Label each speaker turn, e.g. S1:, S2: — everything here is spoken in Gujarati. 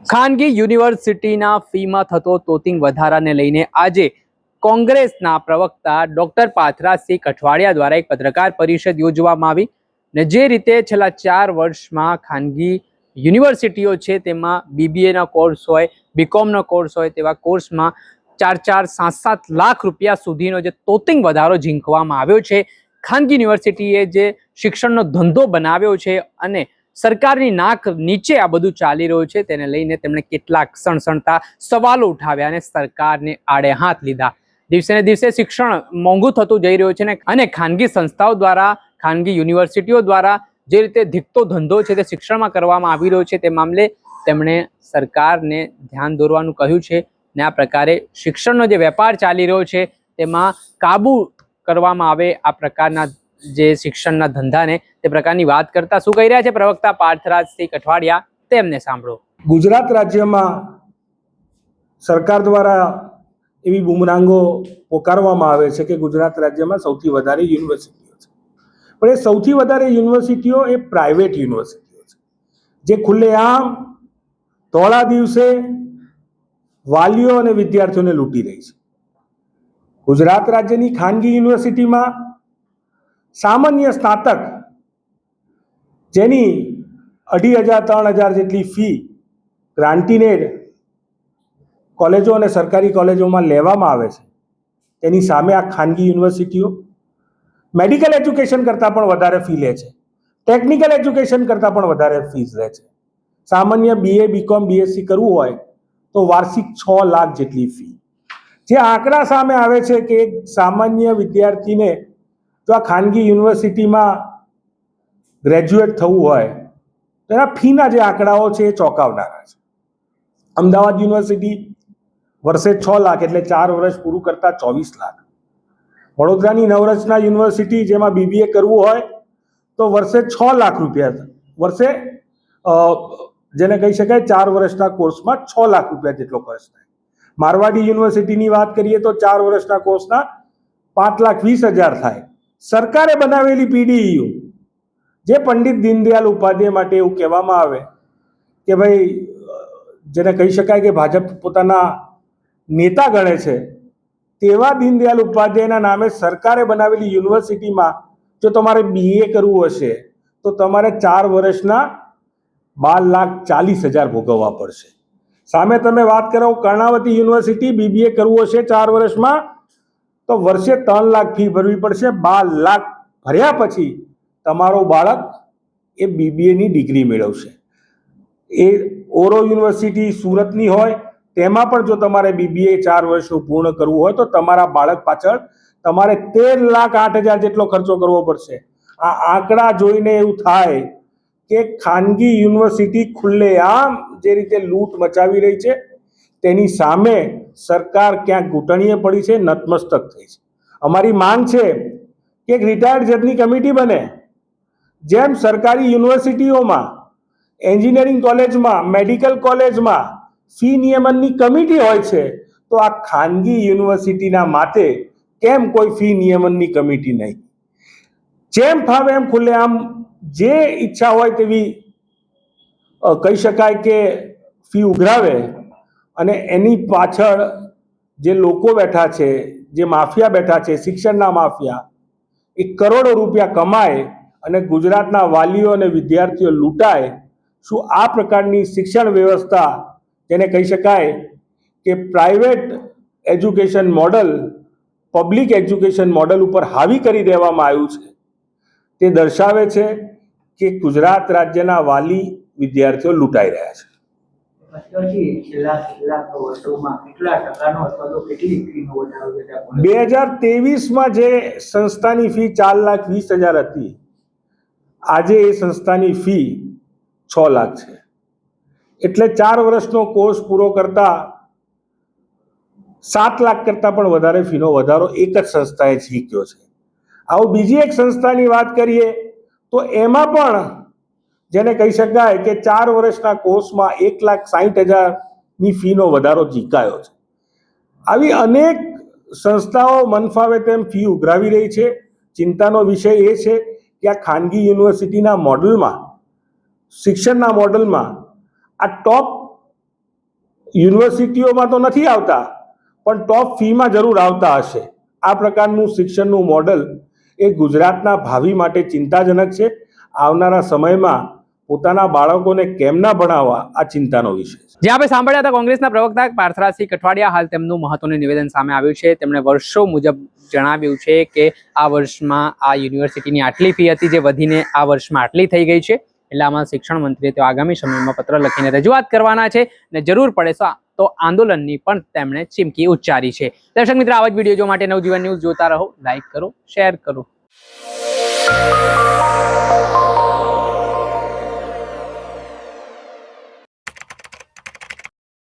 S1: ખાનગી યુનિવર્સિટીના ફીમાં થતો તોતિંગ વધારાને લઈને આજે કોંગ્રેસના પ્રવક્તા ડોક્ટર પાથરાસિંહ કઠવાડિયા દ્વારા એક પત્રકાર પરિષદ યોજવામાં આવી ને જે રીતે છેલ્લા 4 વર્ષમાં ખાનગી યુનિવર્સિટીઓ છે તેમાં બીબીએના કોર્સ હોય, બીકોમનો કોર્સ હોય, તેવા કોર્સમાં 4-4, 7-7 લાખ રૂપિયા સુધીનો જે તોતિંગ વધારો ઝીંકવામાં આવ્યો છે। ખાનગી યુનિવર્સિટીએ જે શિક્ષણનો ધંધો બનાવ્યો છે અને સરકારની નાક નીચે આ બધું ચાલી રહ્યું છે તેને લઈને તેમણે કેટલાક સણસણતા સવાલો ઉઠાવ્યા અને સરકારને આડે હાથ લીધા। દિવસે ને દિવસે શિક્ષણ મોંઘું થતું જઈ રહ્યું છે અને ખાનગી સંસ્થાઓ દ્વારા, ખાનગી યુનિવર્સિટીઓ દ્વારા જે રીતે ધીકતો ધંધો છે તે શિક્ષણમાં કરવામાં આવી રહ્યો છે તે મામલે તેમણે સરકારને ધ્યાન દોરવાનું કહ્યું છે ને આ પ્રકારે શિક્ષણનો જે વેપાર ચાલી રહ્યો છે તેમાં કાબુ કરવામાં આવે આ પ્રકારના જે શિક્ષણના ધંધાને તે પ્રકારની વાત કરતા શું કહી રહ્યા છે પ્રવક્તા પાર્થરાજસિંહ કઠવાડિયા તેમને સાંભળો।
S2: ગુજરાત રાજ્યમાં સરકાર દ્વારા એવી બુમરાંગો પોકારવામાં આવે છે કે ગુજરાત રાજ્યમાં સૌથી વધારે યુનિવર્સિટીઓ છે, પણ એ સૌથી વધારે યુનિવર્સિટીઓ એ પ્રાઇવેટ યુનિવર્સિટીઓ છે જે ખુલ્લેઆમ ધોળા દિવસે વાલીઓ અને વિદ્યાર્થીઓને લૂંટી રહી છે। ગુજરાત રાજ્યની ખાનગી યુનિવર્સિટીમાં સામાન્ય સ્નાતક જેની 2,500-3,000 જેટલી ફી ગ્રાન્ટીનેડ કોલેજો અને સરકારી કોલેજોમાં લેવામાં આવે છે, તેની સામે આ ખાનગી યુનિવર્સિટીઓ મેડિકલ એજ્યુકેશન કરતાં પણ વધારે ફી લે છે, ટેકનિકલ એજ્યુકેશન કરતાં પણ વધારે ફીસ લે છે। સામાન્ય બીએ, બીકોમ, બીએસસી કરવું હોય તો વાર્ષિક 6 લાખ જેટલી ફી। જે આંકડા સામે આવે છે કે એક સામાન્ય વિદ્યાર્થીને જો આ ખાનગી યુનિવર્સિટીમાં ગ્રેજ્યુએટ થવું હોય તો એના ફીના જે આંકડાઓ છે એ ચોંકાવનારા છે। અમદાવાદ યુનિવર્સિટી વર્ષે 6 લાખ એટલે 4 વર્ષ પૂરું કરતા 24 લાખ। વડોદરાની નવરચના યુનિવર્સિટી જેમાં બીબીએ કરવું હોય તો વર્ષે 6 લાખ રૂપિયા, વર્ષે જેને કહી શકાય 4 વર્ષના કોર્સમાં 6 લાખ રૂપિયા જેટલો ખર્ચ થાય। મારવાડી યુનિવર્સિટીની વાત કરીએ તો 4 વર્ષના કોર્સના 5,20,000 થાય। સરકારે બનાવેલી પીડીયુ જે પંડિત દીનદયાળ ઉપાધ્યાય માટે એવું કહેવામાં આવે કે ભાઈ જેને કહી શકાય કે ભાજપ પોતાના નેતા ગણે છે તેવા દીનદયાળ ઉપાધ્યાયના નામે સરકારે બનાવેલી યુનિવર્સિટીમાં જો તમારે બીએ કરવું હશે તો તમારે 4 વર્ષના 12,40,000 ભોગવવા પડશે। સામે તમે વાત કરો કર્ણાવતી યુનિવર્સિટી, બીબીએ કરવું હશે 4 વર્ષમાં તો વર્ષે 3 લાખ ફી ભરવી પડશે। 12 લાખ ભર્યા પછી તમારો બાળક એ બીબીએની ડિગ્રી મેળવશે। એ ઓરો યુનિવર્સિટી સુરતની હોય તેમાં પણ જો તમારે બીબીએ 4 વર્ષનું પૂર્ણ કરવું હોય તો તમારા બાળક પાછળ તમારે 13,08,000 જેટલો ખર્ચો કરવો પડશે। આ આંકડા જોઈને એવું થાય કે ખાનગી યુનિવર્સિટી ખુલ્લેઆમ જે રીતે લૂંટ મચાવી રહી છે તેની સામે સરકાર ક્યાંક ઘૂંટણીએ પડી છે, નતમસ્તક થઈ છે। અમારી માંગ છે કે એક રિટાયર્ડ જજની કમિટી બને। જેમ સરકારી યુનિવર્સિટીઓમાં, એન્જિનિયરિંગ કોલેજમાં, મેડિકલ કોલેજમાં ફી નિયમનની કમિટી હોય છે તો આ ખાનગી યુનિવર્સિટીના માથે કેમ કોઈ ફી નિયમનની કમિટી નહીં? જેમ ફાવે એમ ખુલ્લેઆમ જે ઈચ્છા હોય તેવી કહી શકાય કે ફી ઉઘરાવે અને એની પાછળ જે લોકો બેઠા છે, જે માફિયા બેઠા છે, શિક્ષણના માફિયા, એ કરોડો રૂપિયા કમાય અને ગુજરાતના વાલીઓ અને વિદ્યાર્થીઓ લૂંટાય। શું આ પ્રકારની શિક્ષણ વ્યવસ્થા જેને કહી શકાય કે private education model public education model ઉપર હાવી કરી દેવામાં આવ્યું છે તે દર્શાવે છે કે ગુજરાત રાજ્યના વાલી વિદ્યાર્થીઓ લૂંટાઈ રહ્યા છે। 2023માં જે સંસ્થાની ફી 4,20,000 હતી, આજે એ સંસ્થાની ફી 6 લાખ છે। એટલે 4 વર્ષનો કોર્સ પૂરો કરતા 7 લાખ કરતાં પણ વધારે ફીનો વધારો એક જ સંસ્થાએ ઝીક્યો છે। આવું બીજી એક સંસ્થાની વાત કરીએ તો એમાં પણ જેને કહી શકાય કે 4 વર્ષના કોર્સમાં 1,60,000ની ફીનો વધારો ઝીકાયો છે। આવી અનેક સંસ્થાઓ મનફાવે તેમ ફી ઉઘરાવી રહી છે। ચિંતાનો વિષય એ છે કે આ ખાનગી યુનિવર્સિટીના મોડલમાં, શિક્ષણના મોડલમાં આ ટોપ યુનિવર્સિટીઓમાં તો નથી આવતા પણ ટોપ ફીમાં જરૂર આવતા હશે. આ પ્રકારનું શિક્ષણનું મોડલ એ ગુજરાતના ભાવિ માટે ચિંતાજનક છે. આવનારા સમયમાં પોતાના બાળકોને કેમ ના ભણાવવા આ ચિંતાનો વિષય છે.
S1: જે આપણે સાંભળ્યા હતા કોંગ્રેસના પ્રવક્તા પાર્થરાજસિંહ કઠવાડિયા, હાલ તેમનું મહત્વનું નિવેદન સામે આવ્યું છે. તેમણે વર્ષો મુજબ જણાવ્યું છે કે આ વર્ષમાં આ યુનિવર્સિટીની આટલી ફી હતી જે વધીને આ વર્ષમાં આટલી થઈ ગઈ છે. એટલે આમાં શિક્ષણ મંત્રીએ તો આગામી સમયમાં પત્ર લખીને રજૂઆત કરવાના છે અને જરૂર પડે તો આંદોલનની પણ તેમણે ચીમકી ઉચ્ચારી છે. દર્શક મિત્ર, આવા જ વિડીયો જોવા માટે નવજીવન ન્યૂઝ જોતા રહો. લાઈક કરો, શેર કરો.